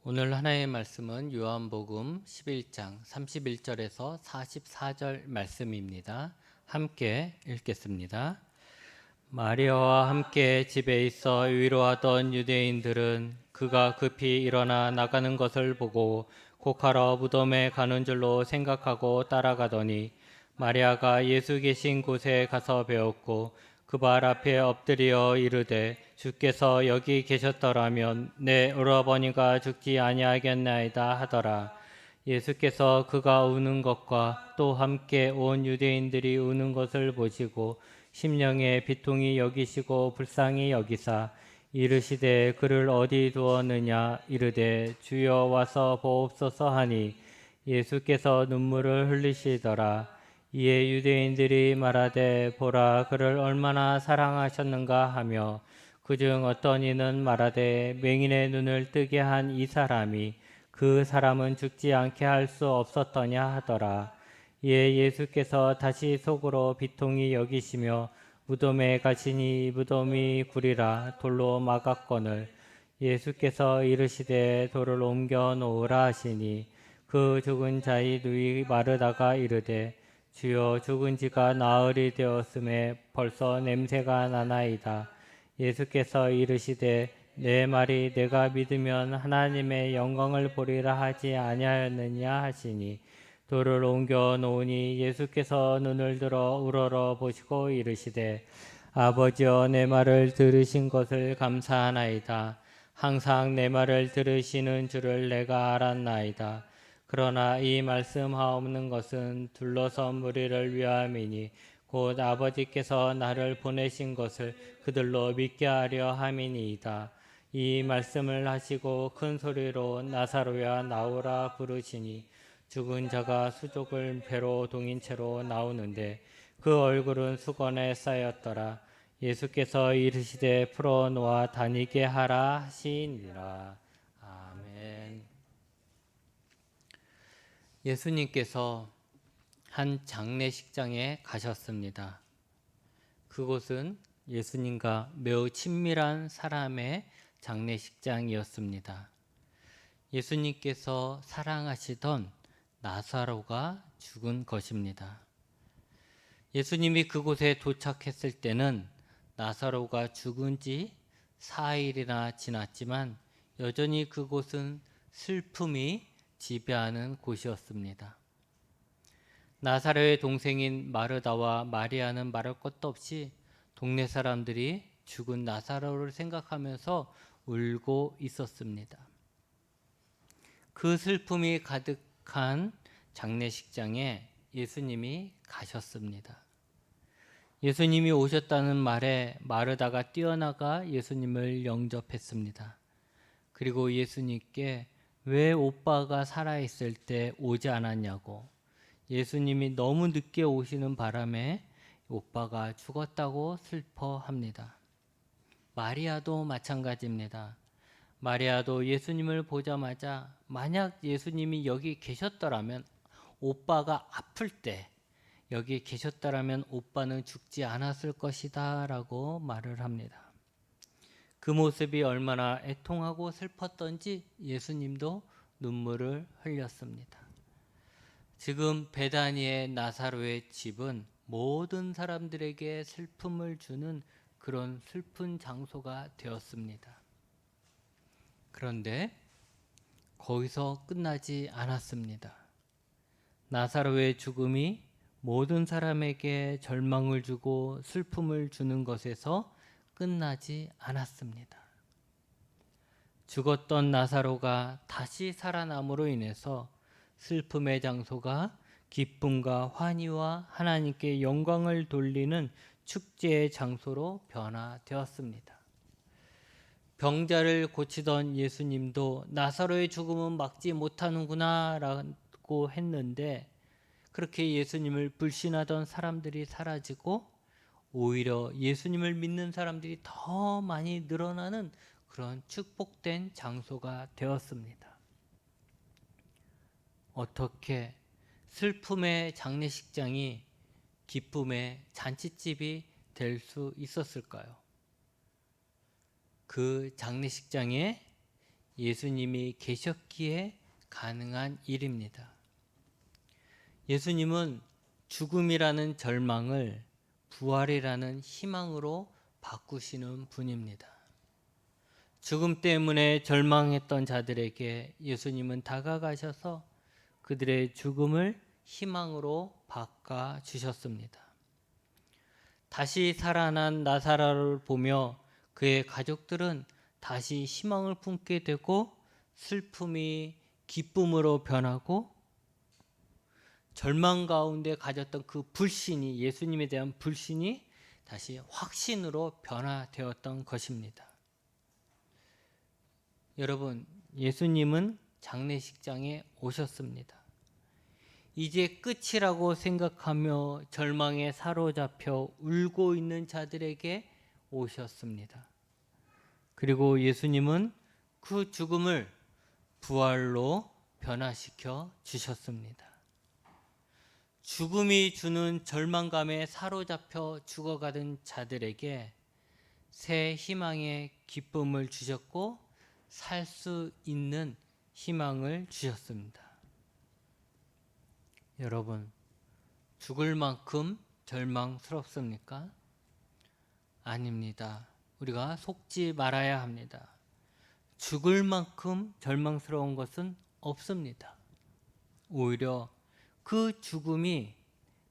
오늘 하나의 말씀은 요한복음 11장 31절에서 44절 말씀입니다. 함께 읽겠습니다. 마리아와 함께 집에 있어 위로하던 유대인들은 그가 급히 일어나 나가는 것을 보고 곡하러 무덤에 가는 줄로 생각하고 따라가더니 마리아가 예수 계신 곳에 가서 배웠고 그 발 앞에 엎드려 이르되 주께서 여기 계셨더라면 내 오라버니가 죽지 아니하겠나이다 하더라. 예수께서 그가 우는 것과 또 함께 온 유대인들이 우는 것을 보시고 심령에 비통히 여기시고 불쌍히 여기사 이르시되 그를 어디 두었느냐 이르되 주여 와서 보옵소서 하니 예수께서 눈물을 흘리시더라. 이에 유대인들이 말하되 보라 그를 얼마나 사랑하셨는가 하며 그중 어떤 이는 말하되 맹인의 눈을 뜨게 한 이 사람이 그 사람은 죽지 않게 할 수 없었더냐 하더라. 이에 예수께서 다시 속으로 비통히 여기시며 무덤에 가시니 무덤이 구리라 돌로 막았거늘 예수께서 이르시되 돌을 옮겨 놓으라 하시니 그 죽은 자의 누이 마르다가 이르되 주여 죽은 지가 나흘이 되었음에 벌써 냄새가 나나이다. 예수께서 이르시되 내 말이 내가 믿으면 하나님의 영광을 보리라 하지 아니하였느냐 하시니 돌을 옮겨 놓으니 예수께서 눈을 들어 우러러 보시고 이르시되 아버지여 내 말을 들으신 것을 감사하나이다. 항상 내 말을 들으시는 줄을 내가 알았나이다. 그러나 이 말씀하옵는 것은 둘러선 무리를 위함이니 곧 아버지께서 나를 보내신 것을 그들로 믿게 하려 함이니이다. 이 말씀을 하시고 큰 소리로 나사로야 나오라 부르시니 죽은 자가 수족을 배로 동인 채로 나오는데 그 얼굴은 수건에 쌓였더라. 예수께서 이르시되 풀어놓아 다니게 하라 하시니라. 아멘. 예수님께서 한 장례식장에 가셨습니다. 그곳은 예수님과 매우 친밀한 사람의 장례식장이었습니다. 예수님께서 사랑하시던 나사로가 죽은 것입니다. 예수님이 그곳에 도착했을 때는 나사로가 죽은 지 4일이나 지났지만 여전히 그곳은 슬픔이 지배하는 곳이었습니다. 나사로의 동생인 마르다와 마리아는 말할 것도 없이 동네 사람들이 죽은 나사로를 생각하면서 울고 있었습니다. 그 슬픔이 가득한 장례식장에 예수님이 가셨습니다. 예수님이 오셨다는 말에 마르다가 뛰어나가 예수님을 영접했습니다. 그리고 예수님께 왜 오빠가 살아있을 때 오지 않았냐고, 예수님이 너무 늦게 오시는 바람에 오빠가 죽었다고 슬퍼합니다. 마리아도 마찬가지입니다. 마리아도 예수님을 보자마자 만약 예수님이 여기 계셨더라면, 오빠가 아플 때 여기 계셨더라면 오빠는 죽지 않았을 것이다 라고 말을 합니다. 그 모습이 얼마나 애통하고 슬펐던지 예수님도 눈물을 흘렸습니다. 지금 베다니의 나사로의 집은 모든 사람들에게 슬픔을 주는 그런 슬픈 장소가 되었습니다. 그런데 거기서 끝나지 않았습니다. 나사로의 죽음이 모든 사람에게 절망을 주고 슬픔을 주는 것에서 끝나지 않았습니다. 죽었던 나사로가 다시 살아남으로 인해서 슬픔의 장소가 기쁨과 환희와 하나님께 영광을 돌리는 축제의 장소로 변화되었습니다. 병자를 고치던 예수님도 나사로의 죽음은 막지 못하는구나 라고 했는데, 그렇게 예수님을 불신하던 사람들이 사라지고 오히려 예수님을 믿는 사람들이 더 많이 늘어나는 그런 축복된 장소가 되었습니다. 어떻게 슬픔의 장례식장이 기쁨의 잔치집이 될 수 있었을까요? 그 장례식장에 예수님이 계셨기에 가능한 일입니다. 예수님은 죽음이라는 절망을 부활이라는 희망으로 바꾸시는 분입니다. 죽음 때문에 절망했던 자들에게 예수님은 다가가셔서 그들의 죽음을 희망으로 바꿔 주셨습니다. 다시 살아난 나사로를 보며 그의 가족들은 다시 희망을 품게 되고 슬픔이 기쁨으로 변하고 절망 가운데 가졌던 그 불신이, 예수님에 대한 불신이 다시 확신으로 변화되었던 것입니다. 여러분, 예수님은 장례식장에 오셨습니다. 이제 끝이라고 생각하며 절망에 사로잡혀 울고 있는 자들에게 오셨습니다. 그리고 예수님은 그 죽음을 부활로 변화시켜 주셨습니다. 죽음이 주는 절망감에 사로잡혀 죽어가던 자들에게 새 희망의 기쁨을 주셨고 살 수 있는 희망을 주셨습니다. 여러분, 죽을 만큼 절망스럽습니까? 아닙니다. 우리가 속지 말아야 합니다. 죽을 만큼 절망스러운 것은 없습니다. 오히려 그 죽음이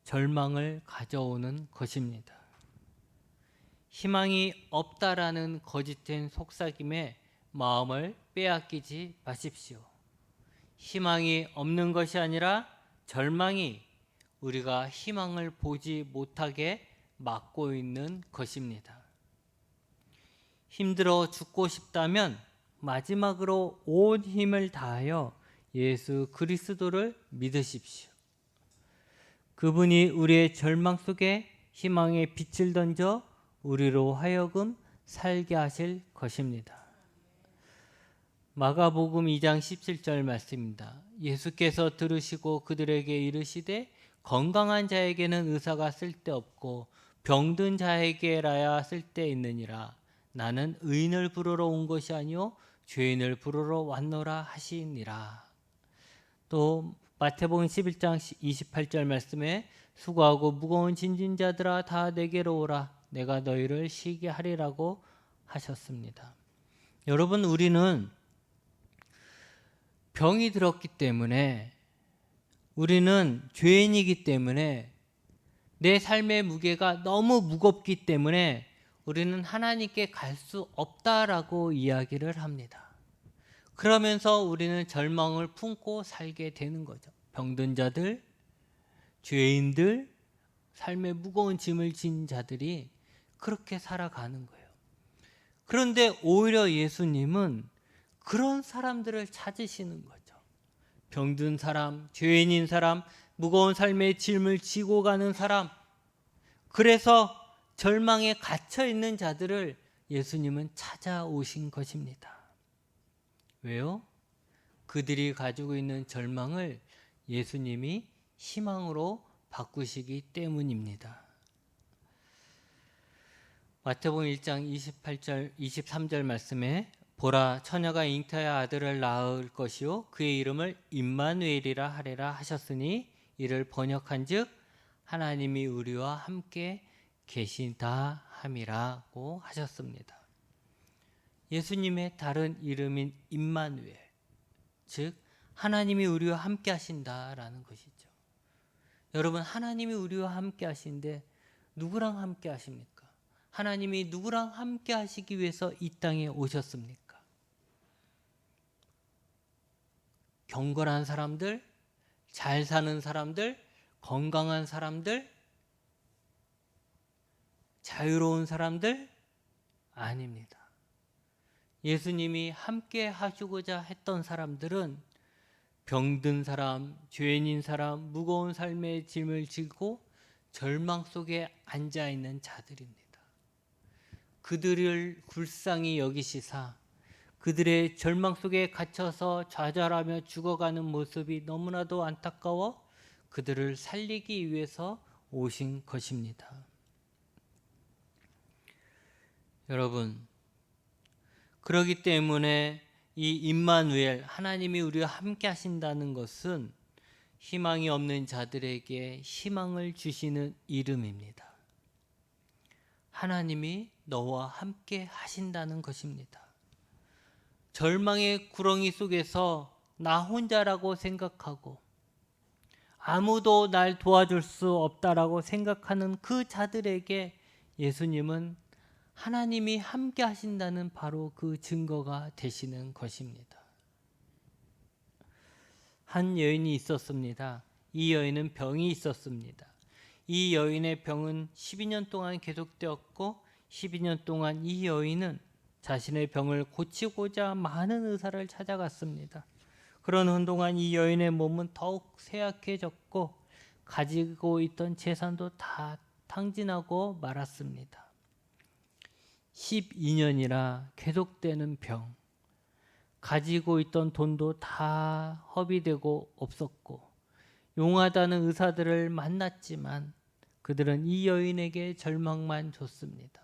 절망을 가져오는 것입니다. 희망이 없다라는 거짓된 속삭임에 마음을 빼앗기지 마십시오. 희망이 없는 것이 아니라 절망이 우리가 희망을 보지 못하게 막고 있는 것입니다. 힘들어 죽고 싶다면 마지막으로 온 힘을 다하여 예수 그리스도를 믿으십시오. 그분이 우리의 절망 속에 희망의 빛을 던져 우리로 하여금 살게 하실 것입니다. 마가복음 2장 17절 말씀입니다. 예수께서 들으시고 그들에게 이르시되 건강한 자에게는 의사가 쓸데없고 병든 자에게라야 쓸데있느니라. 나는 의인을 부르러 온 것이 아니요 죄인을 부르러 왔노라 하시니라. 또 마태복음 11장 28절 말씀에 수고하고 무거운 짐진 자들아 다 내게로 오라. 내가 너희를 쉬게 하리라고 하셨습니다. 여러분, 우리는 병이 들었기 때문에, 우리는 죄인이기 때문에, 내 삶의 무게가 너무 무겁기 때문에 우리는 하나님께 갈 수 없다라고 이야기를 합니다. 그러면서 우리는 절망을 품고 살게 되는 거죠. 병든 자들, 죄인들, 삶의 무거운 짐을 진 자들이 그렇게 살아가는 거예요. 그런데 오히려 예수님은 그런 사람들을 찾으시는 거죠. 병든 사람, 죄인인 사람, 무거운 삶의 짐을 지고 가는 사람, 그래서 절망에 갇혀 있는 자들을 예수님은 찾아오신 것입니다. 왜요? 그들이 가지고 있는 절망을 예수님이 희망으로 바꾸시기 때문입니다. 마태복음 1장 28절, 23절 말씀에 보라, 처녀가 잉태하여 아들을 낳을 것이요 그의 이름을 임마누엘이라 하리라 하셨으니 이를 번역한즉 하나님이 우리와 함께 계시다 함이라고 하셨습니다. 예수님의 다른 이름인 임마누엘, 즉 하나님이 우리와 함께 하신다라는 것이죠. 여러분, 하나님이 우리와 함께 하신데 누구랑 함께 하십니까? 하나님이 누구랑 함께 하시기 위해서 이 땅에 오셨습니까? 경건한 사람들, 잘 사는 사람들, 건강한 사람들, 자유로운 사람들? 아닙니다. 예수님이 함께 하시고자 했던 사람들은 병든 사람, 죄인인 사람, 무거운 삶의 짐을 지고 절망 속에 앉아있는 자들입니다. 그들을 불쌍히 여기시사 그들의 절망 속에 갇혀서 좌절하며 죽어가는 모습이 너무나도 안타까워 그들을 살리기 위해서 오신 것입니다. 여러분, 그렇기 때문에 이 임마누엘, 하나님이 우리와 함께 하신다는 것은 희망이 없는 자들에게 희망을 주시는 이름입니다. 하나님이 너와 함께 하신다는 것입니다. 절망의 구렁이 속에서 나 혼자라고 생각하고 아무도 날 도와줄 수 없다라고 생각하는 그 자들에게 예수님은 하나님이 함께 하신다는 바로 그 증거가 되시는 것입니다. 한 여인이 있었습니다. 이 여인은 병이 있었습니다. 이 여인의 병은 12년 동안 계속되었고 12년 동안 이 여인은 자신의 병을 고치고자 많은 의사를 찾아갔습니다. 그러는 동안 이 여인의 몸은 더욱 쇠약해졌고 가지고 있던 재산도 다 탕진하고 말았습니다. 12년이나 계속되는 병, 가지고 있던 돈도 다 허비되고 없었고 용하다는 의사들을 만났지만 그들은 이 여인에게 절망만 줬습니다.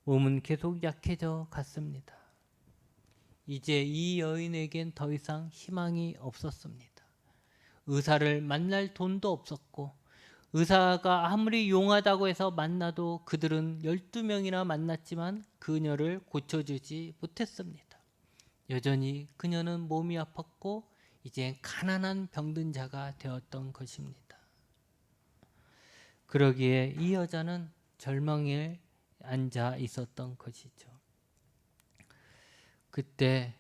몸은 계속 약해져 갔습니다. 이제 이 여인에겐 더 이상 희망이 없었습니다. 의사를 만날 돈도 없었고 의사가 아무리 용하다고 해서 만나도 그들은 12명이나 만났지만 그녀를 고쳐주지 못했습니다. 여전히 그녀는 몸이 아팠고 이제 가난한 병든 자가 되었던 것입니다. 그러기에 이 여자는 절망에 앉아 있었던 것이죠. 그때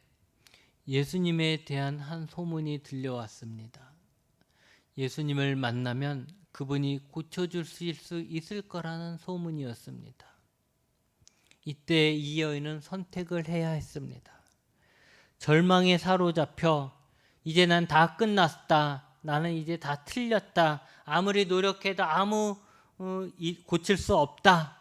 예수님에 대한 한 소문이 들려왔습니다. 예수님을 만나면 그분이 고쳐주실 수 있을 거라는 소문이었습니다. 이때 이 여인은 선택을 해야 했습니다. 절망에 사로잡혀 이제 난 다 끝났다. 나는 이제 다 틀렸다. 아무리 노력해도 고칠 수 없다.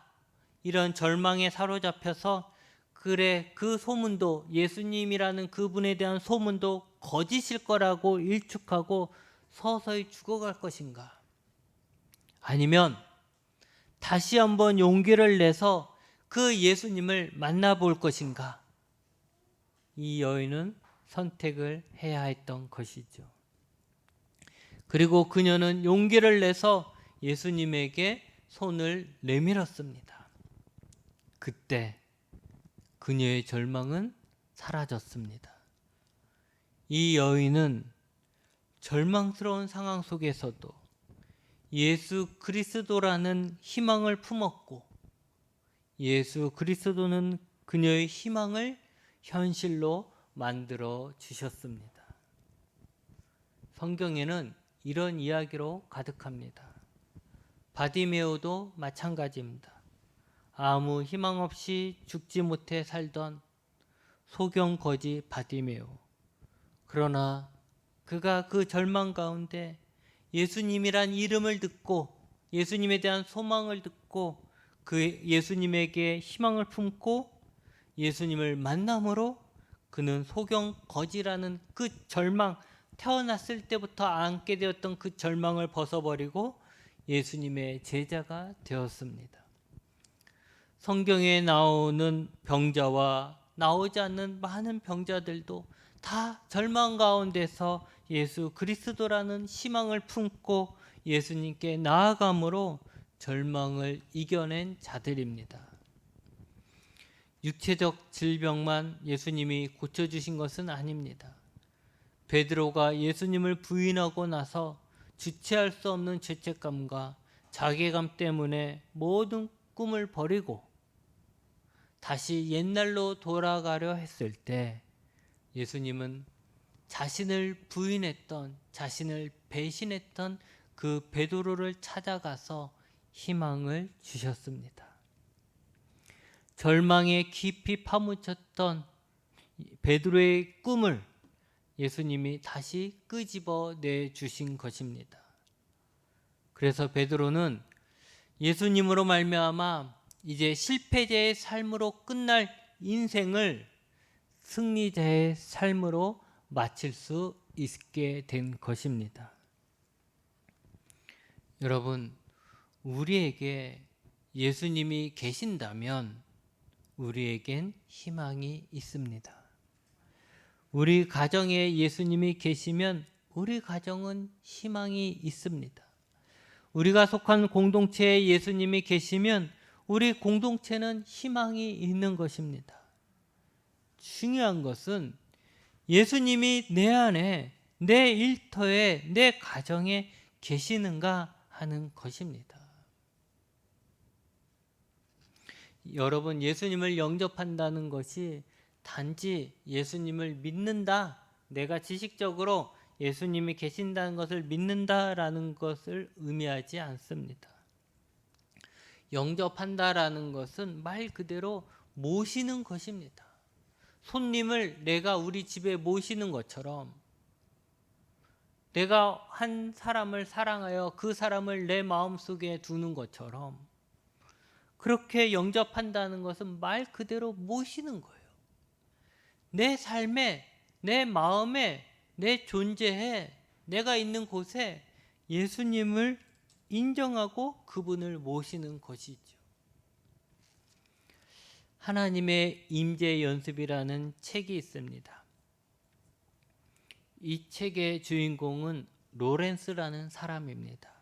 이런 절망에 사로잡혀서 그래 그 소문도 예수님이라는 그분에 대한 소문도 거짓일 거라고 일축하고 서서히 죽어갈 것인가? 아니면 다시 한번 용기를 내서 그 예수님을 만나볼 것인가? 이 여인은 선택을 해야 했던 것이죠. 그리고 그녀는 용기를 내서 예수님에게 손을 내밀었습니다. 그때 그녀의 절망은 사라졌습니다. 이 여인은 절망스러운 상황 속에서도 예수 그리스도라는 희망을 품었고 예수 그리스도는 그녀의 희망을 현실로 만들어 주셨습니다. 성경에는 이런 이야기로 가득합니다. 바디메오도 마찬가지입니다. 아무 희망 없이 죽지 못해 살던 소경거지 바디메오. 그러나 그가 그 절망 가운데 예수님이란 이름을 듣고 예수님에 대한 소망을 듣고 그 예수님에게 희망을 품고 예수님을 만남으로 그는 소경거지라는 그 절망, 태어났을 때부터 안게 되었던 그 절망을 벗어버리고 예수님의 제자가 되었습니다. 성경에 나오는 병자와 나오지 않는 많은 병자들도 다 절망 가운데서 예수 그리스도라는 희망을 품고 예수님께 나아감으로 절망을 이겨낸 자들입니다. 육체적 질병만 예수님이 고쳐주신 것은 아닙니다. 베드로가 예수님을 부인하고 나서 주체할 수 없는 죄책감과 자괴감 때문에 모든 꿈을 버리고 다시 옛날로 돌아가려 했을 때 예수님은 자신을 부인했던, 자신을 배신했던 그 베드로를 찾아가서 희망을 주셨습니다. 절망에 깊이 파묻혔던 베드로의 꿈을 예수님이 다시 끄집어내 주신 것입니다. 그래서 베드로는 예수님으로 말미암아 이제 실패자의 삶으로 끝날 인생을 승리자의 삶으로 마칠 수 있게 된 것입니다. 여러분, 우리에게 예수님이 계신다면 우리에겐 희망이 있습니다. 우리 가정에 예수님이 계시면 우리 가정은 희망이 있습니다. 우리가 속한 공동체에 예수님이 계시면 우리 공동체는 희망이 있는 것입니다. 중요한 것은 예수님이 내 안에, 내 일터에, 내 가정에 계시는가 하는 것입니다. 여러분, 예수님을 영접한다는 것이 단지 예수님을 믿는다, 내가 지식적으로 예수님이 계신다는 것을 믿는다라는 것을 의미하지 않습니다. 영접한다라는 것은 말 그대로 모시는 것입니다. 손님을 내가 우리 집에 모시는 것처럼, 내가 한 사람을 사랑하여 그 사람을 내 마음속에 두는 것처럼, 그렇게 영접한다는 것은 말 그대로 모시는 거예요. 내 삶에, 내 마음에, 내 존재에, 내가 있는 곳에 예수님을 인정하고 그분을 모시는 것이죠. 하나님의 임재 연습이라는 책이 있습니다. 이 책의 주인공은 로렌스라는 사람입니다.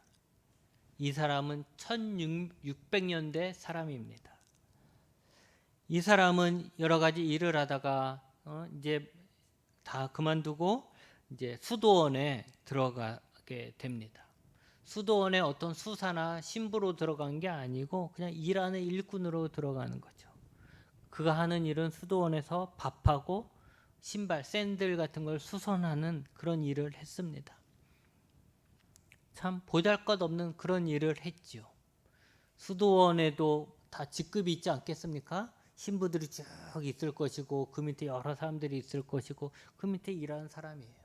이 사람은 1600년대 사람입니다. 이 사람은 여러 가지 일을 하다가 이제 다 그만두고 이제 수도원에 들어가게 됩니다. 수도원에 어떤 수사나 신부로 들어간 게 아니고 그냥 일하는 일꾼으로 들어가는 거죠. 그가 하는 일은 수도원에서 밥하고 신발, 샌들 같은 걸 수선하는 그런 일을 했습니다. 참 보잘것없는 그런 일을 했죠. 수도원에도 다 직급이 있지 않겠습니까? 신부들이 쭉 있을 것이고 그 밑에 여러 사람들이 있을 것이고 그 밑에 일하는 사람이에요.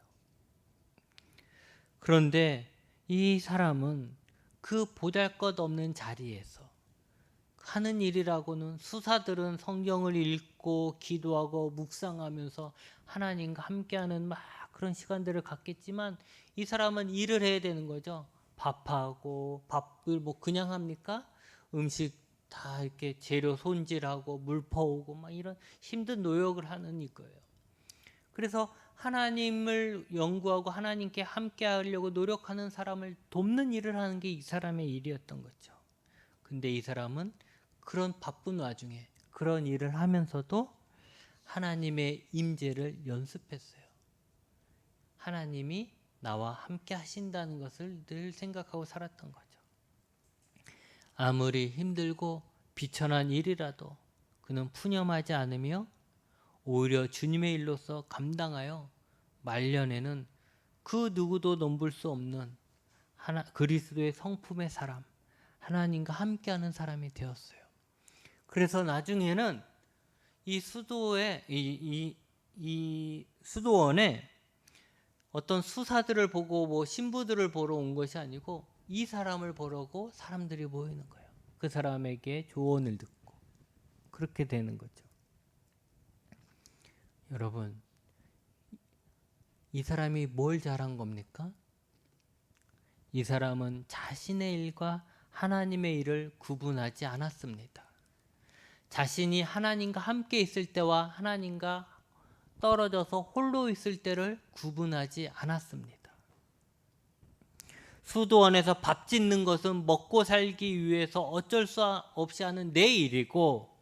그런데 이 사람은 그 보잘것없는 자리에서 하는 일이라고는, 수사들은 성경을 읽고 기도하고 묵상하면서 하나님과 함께하는 막 그런 시간들을 갖겠지만 이 사람은 일을 해야 되는 거죠. 밥하고, 밥을 뭐 그냥 합니까? 음식 다 이렇게 재료 손질하고 물 퍼오고 막 이런 힘든 노력을 하는 이거예요. 그래서 하나님을 연구하고 하나님께 함께 하려고 노력하는 사람을 돕는 일을 하는 게 이 사람의 일이었던 거죠. 근데 이 사람은 그런 바쁜 와중에 그런 일을 하면서도 하나님의 임재를 연습했어요. 하나님이 나와 함께 하신다는 것을 늘 생각하고 살았던 거죠. 아무리 힘들고 비천한 일이라도 그는 푸념하지 않으며 오히려 주님의 일로서 감당하여 말년에는 그 누구도 넘볼 수 없는 그리스도의 성품의 사람, 하나님과 함께하는 사람이 되었어요. 그래서 나중에는 이 수도원에 어떤 수사들을 보고 뭐 신부들을 보러 온 것이 아니고 이 사람을 보려고 사람들이 모이는 거예요. 그 사람에게 조언을 듣고 그렇게 되는 거죠. 여러분, 이 사람이 뭘 잘한 겁니까? 이 사람은 자신의 일과 하나님의 일을 구분하지 않았습니다. 자신이 하나님과 함께 있을 때와 하나님과 떨어져서 홀로 있을 때를 구분하지 않았습니다. 수도원에서 밥 짓는 것은 먹고 살기 위해서 어쩔 수 없이 하는 내 일이고,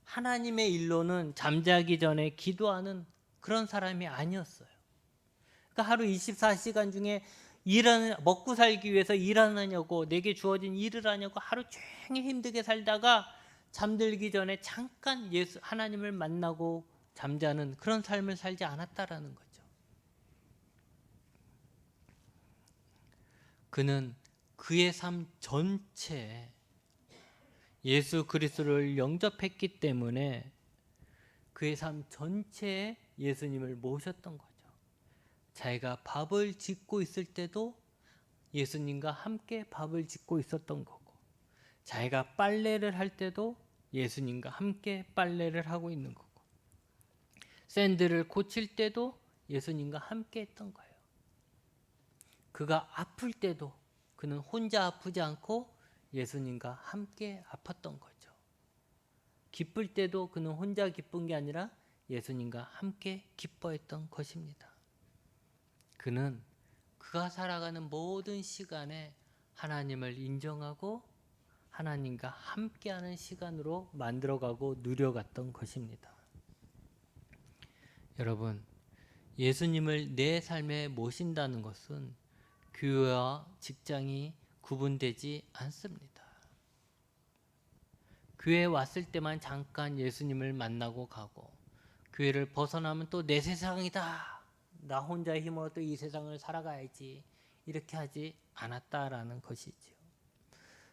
하나님의 일로는 잠자기 전에 기도하는 그런 사람이 아니었어요. 그러니까 하루 24시간 중에 먹고 살기 위해서 일하느냐고, 내게 주어진 일을 하냐고 하루 종일 힘들게 살다가 잠들기 전에 잠깐 하나님을 만나고 잠자는 그런 삶을 살지 않았다라는 거죠. 그는 그의 삶 전체에 예수 그리스도를 영접했기 때문에 그의 삶 전체에 예수님을 모셨던 거죠. 자기가 밥을 짓고 있을 때도 예수님과 함께 밥을 짓고 있었던 거고, 자기가 빨래를 할 때도 예수님과 함께 빨래를 하고 있는 거고, 샌들을 고칠 때도 예수님과 함께 했던 거예요. 그가 아플 때도 그는 혼자 아프지 않고 예수님과 함께 아팠던 거죠. 기쁠 때도 그는 혼자 기쁜 게 아니라 예수님과 함께 기뻐했던 것입니다. 그는 그가 살아가는 모든 시간에 하나님을 인정하고 하나님과 함께하는 시간으로 만들어가고 누려갔던 것입니다. 여러분, 예수님을 내 삶에 모신다는 것은 교회와 직장이 구분되지 않습니다. 교회에 왔을 때만 잠깐 예수님을 만나고 가고, 교회를 벗어나면 또 내 세상이다, 나 혼자의 힘으로 또 이 세상을 살아가야지, 이렇게 하지 않았다라는 것이지요.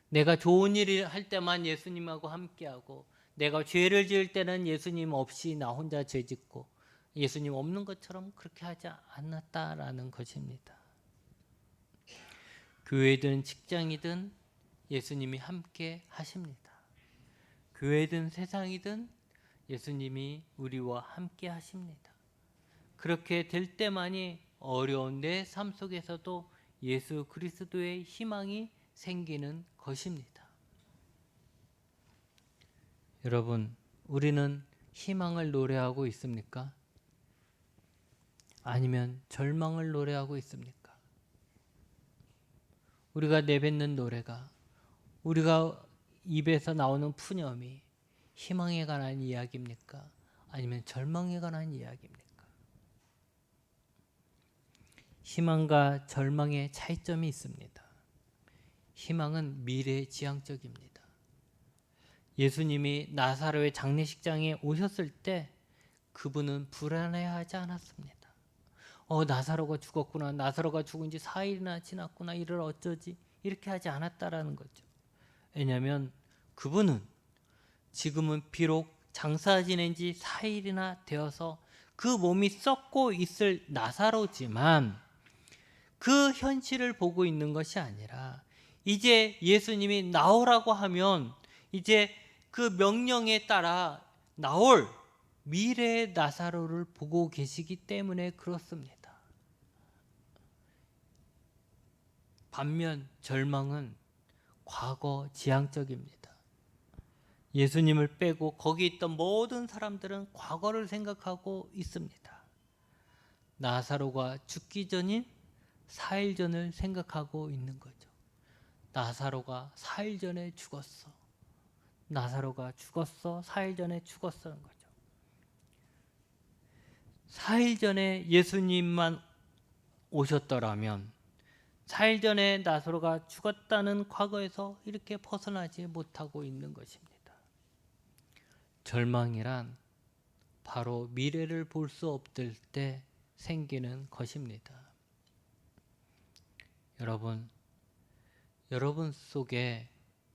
내가 좋은 일을 할 때만 예수님하고 함께하고, 내가 죄를 지을 때는 예수님 없이 나 혼자 죄 짓고, 예수님 없는 것처럼 그렇게 하지 않았다라는 것입니다. 교회든 직장이든 예수님이 함께 하십니다. 교회든 세상이든 예수님이 우리와 함께 하십니다. 그렇게 될 때만이 어려운 내 삶 속에서도 예수 그리스도의 희망이 생기는 것입니다. 여러분, 우리는 희망을 노래하고 있습니까? 아니면 절망을 노래하고 있습니까? 우리가 내뱉는 노래가, 우리가 입에서 나오는 푸념이 희망에 관한 이야기입니까? 아니면 절망에 관한 이야기입니까? 희망과 절망의 차이점이 있습니다. 희망은 미래지향적입니다. 예수님이 나사로의 장례식장에 오셨을 때 그분은 불안해하지 않았습니다. 나사로가 죽었구나, 나사로가 죽은 지 4일이나 지났구나, 이를 어쩌지, 이렇게 하지 않았다라는 거죠. 왜냐하면 그분은 지금은 비록 장사 지낸 지 4일이나 되어서 그 몸이 썩고 있을 나사로지만 그 현실을 보고 있는 것이 아니라, 이제 예수님이 나오라고 하면 이제 그 명령에 따라 나올 미래의 나사로를 보고 계시기 때문에 그렇습니다. 반면 절망은 과거 지향적입니다. 예수님을 빼고 거기 있던 모든 사람들은 과거를 생각하고 있습니다. 나사로가 죽기 전인 4일 전을 생각하고 있는 거죠. 나사로가 4일 전에 죽었어. 나사로가 죽었어. 4일 전에 죽었어는 거죠. 4일 전에 예수님만 오셨더라면 4일 전에 나사로가 죽었다는 과거에서 이렇게 벗어나지 못하고 있는 것입니다. 절망이란 바로 미래를 볼 수 없을 때 생기는 것입니다. 여러분 속에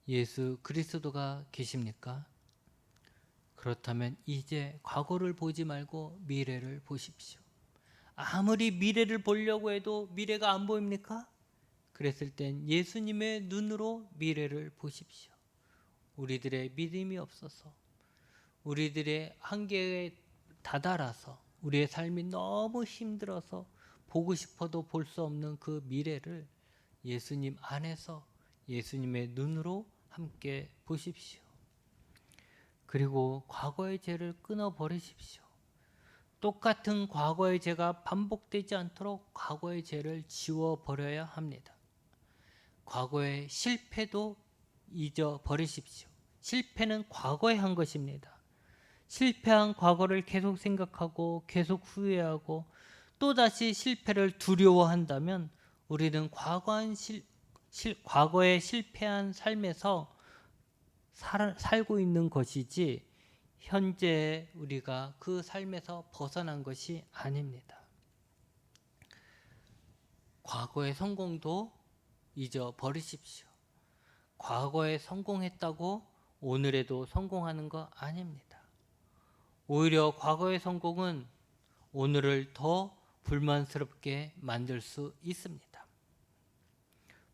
예수 그리스도가 계십니까? 그렇다면 이제 과거를 보지 말고 미래를 보십시오. 아무리 미래를 보려고 해도 미래가 안 보입니까? 그랬을 땐 예수님의 눈으로 미래를 보십시오. 우리들의 믿음이 없어서, 우리들의 한계에 다다라서, 우리의 삶이 너무 힘들어서 보고 싶어도 볼 수 없는 그 미래를 예수님 안에서 예수님의 눈으로 함께 보십시오. 그리고 과거의 죄를 끊어버리십시오. 똑같은 과거의 죄가 반복되지 않도록 과거의 죄를 지워버려야 합니다. 과거의 실패도 잊어버리십시오. 실패는 과거에 한 것입니다. 실패한 과거를 계속 생각하고 계속 후회하고 또다시 실패를 두려워한다면 우리는 과거에 실패한 삶에서 살고 있는 것이지 현재 우리가 그 삶에서 벗어난 것이 아닙니다. 과거의 성공도 잊어버리십시오. 과거에 성공했다고 오늘에도 성공하는 거 아닙니다. 오히려 과거의 성공은 오늘을 더 불만스럽게 만들 수 있습니다.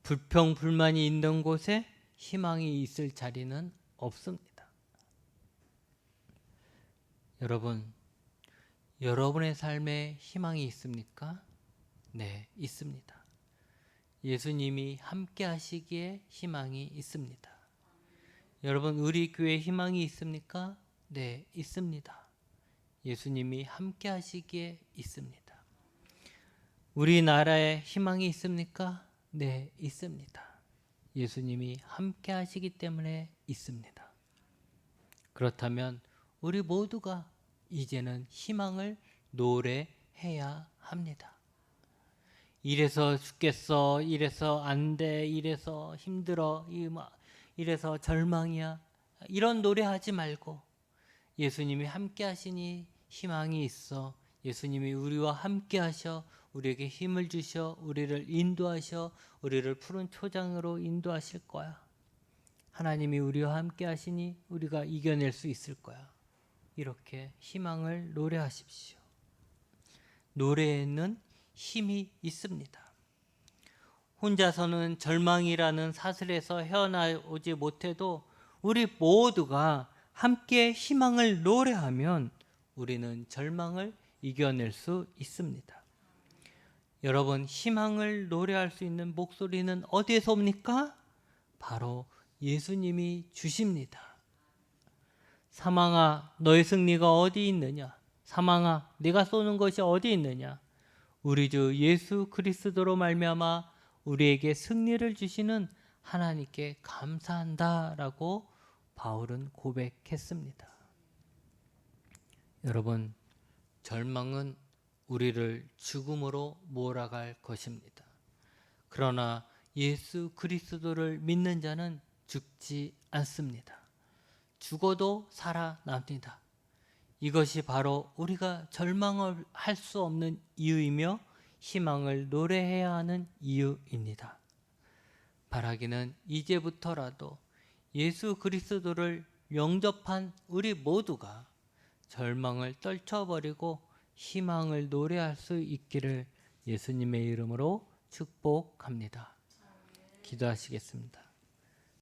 불평, 불만이 있는 곳에 희망이 있을 자리는 없습니다. 여러분의 삶에 희망이 있습니까? 네, 있습니다. 예수님이 함께 하시기에 희망이 있습니다. 여러분, 우리 교회에 희망이 있습니까? 네, 있습니다. 예수님이 함께 하시기에 있습니다. 우리나라에 희망이 있습니까? 네, 있습니다. 예수님이 함께 하시기 때문에 있습니다. 그렇다면 우리 모두가 이제는 희망을 노래해야 합니다. 이래서 죽겠어, 이래서 안 돼, 이래서 힘들어, 이래서 절망이야, 이런 노래하지 말고 예수님이 함께 하시니 희망이 있어. 예수님이 우리와 함께 하셔 우리에게 힘을 주셔 우리를 인도하셔 우리를 푸른 초장으로 인도하실 거야. 하나님이 우리와 함께 하시니 우리가 이겨낼 수 있을 거야. 이렇게 희망을 노래하십시오. 노래에는 힘이 있습니다. 혼자서는 절망이라는 사슬에서 헤어나오지 못해도 우리 모두가 함께 희망을 노래하면 우리는 절망을 이겨낼 수 있습니다. 여러분, 희망을 노래할 수 있는 목소리는 어디에서 옵니까? 바로 예수님이 주십니다. 사망아, 너의 승리가 어디 있느냐? 사망아, 네가 쏘는 것이 어디 있느냐? 우리 주 예수 그리스도로 말미암아 우리에게 승리를 주시는 하나님께 감사한다라고 바울은 고백했습니다. 여러분, 절망은 우리를 죽음으로 몰아갈 것입니다. 그러나 예수 그리스도를 믿는 자는 죽지 않습니다. 죽어도 살아납니다. 이것이 바로 우리가 절망을 할 수 없는 이유이며 희망을 노래해야 하는 이유입니다. 바라기는 이제부터라도 예수 그리스도를 영접한 우리 모두가 절망을 떨쳐버리고 희망을 노래할 수 있기를 예수님의 이름으로 축복합니다. 기도하시겠습니다.